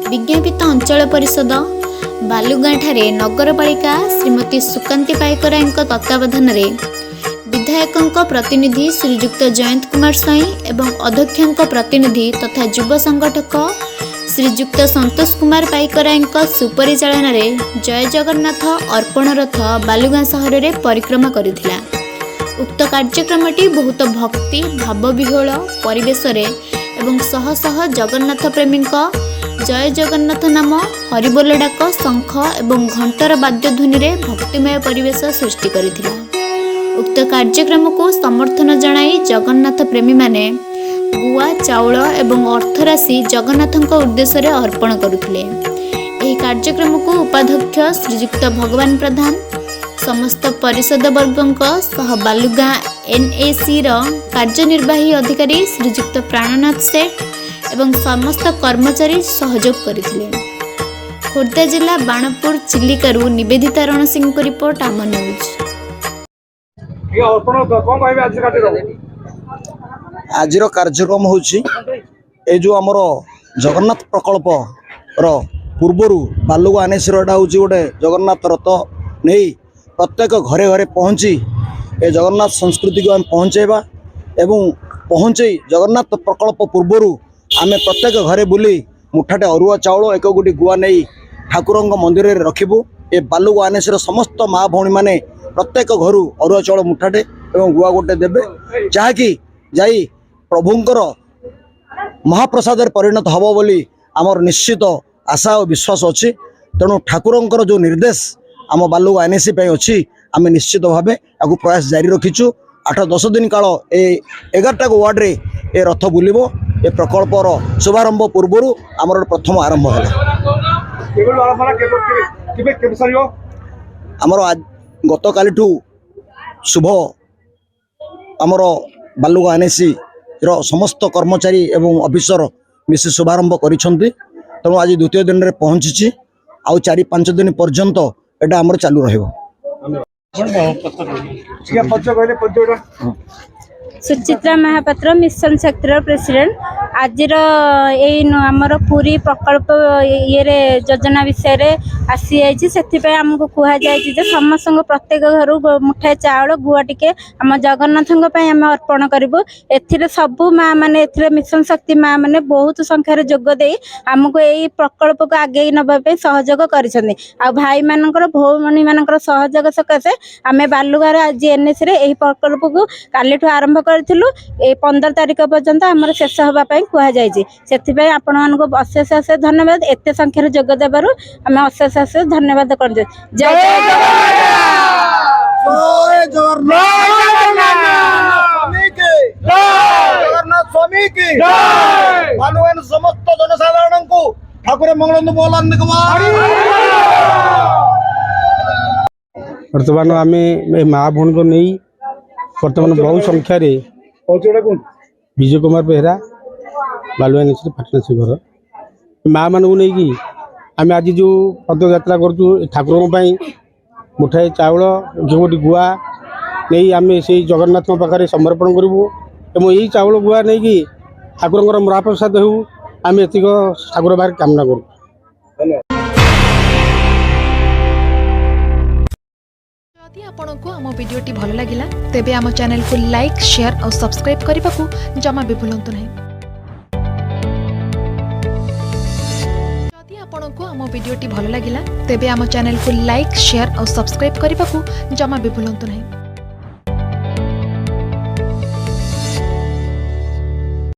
विज्ञापित अंचल परिषद बालुगाँ ठारे नगरपालिका श्रीमती सुकांती पाइकरा तत्वावधान विधायक प्रतिनिधि श्रीजुक्त जयंत कुमार स्वाई एवं अध्यक्ष प्रतिनिधि तथा युव संगठक श्रीजुक्त संतोष कुमार पाइकरा सुपरिचालन जय जगन्नाथ अर्पण रथ बालुगाँ सहर में परिक्रमा करथिला। उक्त कार्यक्रमटी बहुत भक्ति भावविह्वल परिवेश एवं शह शह जगन्नाथ प्रेमी जय जगन्नाथ नाम हरिबोल डाक शंख एवं घंटर वाद्यध्वनि रे भक्तिमय परिवेश सृष्टि करथिला। उक्त कार्यक्रम को समर्थन जणाई जगन्नाथ प्रेमी माने गुआ चाउल एवं अर्थराशि जगन्नाथ उद्देश्य रे अर्पण करुथिले। एही कार्यक्रम को उपाध्यक्ष श्रीजुक्त भगवान प्रधान समस्त परिषद वर्ग सह बालुगाँ एनएसी कार्यनिर्वाही अधिकारी श्रीजुक्त प्राणनाथ सेठ एवं समस्त कर्मचारी सहयोग करथिले। खोर्धा जिला बाणपुर चिलिकारु निवेदिता रणसिंह को रिपोर्ट आम न्यूज। आज कार्यक्रम हूँ जो आमर जगन्नाथ प्रकल्प पूर्वर बालुगाँ एनएसी हूँ गोटे जगन्नाथ रथ नहीं प्रत्येक घरे घरे पहुँची ए जगन्नाथ संस्कृति को आम पहुँचेबा एवं पहुँचे जगन्नाथ प्रकल्प पूर्वर आम प्रत्येक घरे बुली मुठाटे अरुआ चाउल एक गोटी गुआ नहीं ठाकुर मंदिर में रखिबू। ए बालुगाँ एनएसी समस्त माँ भौणी मैंने प्रत्येक घर अरुआ चाउल मुठाटे एवं गुआ गोटे देवे जहाँकि जाई प्रभुंकर महाप्रसाद परिणत हम बोली आमर निश्चित आशा और विश्वास अच्छी। तेणु ठाकुरंकर जो निर्देश आम बालुगाँ एनएसी अच्छी आम निश्चित भाव या प्रयास जारी रखीचु। 8-10 दिन काल 11टा वार्ड रे ए रथ बुलिबो। ए प्रकल्पर शुभारंभ पूर्वर आमर प्रथम आरंभ है। आमर गत काली शुभ आमर बालुगाँ एनएसी समस्त कर्मचारी एवं ऑफिसर मिसी शुभारंभ करिसेंती। तेणु आज द्वितीय दिन में पहुंची आउ 4-5 दिन पर्यंत एटा आमर चालू रहिबो। सुचित्रा महापात्र मिशन शक्तिर प्रेसिडेंट आज आमर पूरी प्रकल्प ये योजना विषय रे आसी जाइए आमको कह जाए समस्त प्रत्येक घर मुठाए चाउल गुआ टिके आम जगन्नाथ आम अर्पण करूँ। ए सबू माँ मैंने मिशन शक्ति माँ मैंने बहुत संख्यार जोगदे आमको यही प्रकल्प को आगे नापी सहयोग कर भाई मान भौणी मान सहयोग सकाशे आम बालुगाँ आज एनएसी यही प्रकल्प को काली आरंभ करूँ। 15 तारीख पर्यंत आम शेष होगापी कहुई आपण मानक अशेष अशेष धन्यवाद। एत संख्यार जोग देवर आम अशेष अशेष धन्यवाद कर। जय समस्त जनसाधारण को ठाकुर मंगल बोलांद बर्तमान आम माँ भौणी को नहीं बर्तमान बहुत संख्यार विजय कुमार बेहरा बालुगाँ एनएसी पार्टनरशिप घर माँ मान को लेकिन आम आज जो पदयात्रा करूँ ठाकुर मुठाए चाउल गोटी गुआ नहीं आम से जगन्नाथ पाखे समर्पण करूँ और यही चाउल गुआ नहीं कि ठाकुर महाप्रसाद हो आम एतिक ठाकुर बाहर कामना करूँ। आपको आम भिडी भल लगा तेब आम चैनल को लाइक शेयर और सब्सक्राइब करने को जमा भी भूलु नहीं। जदि आपको आम भिडी भल लगा तेब आम चैनल को लाइक शेयर और सब्सक्राइब करने को जमा भी भूलु नहीं।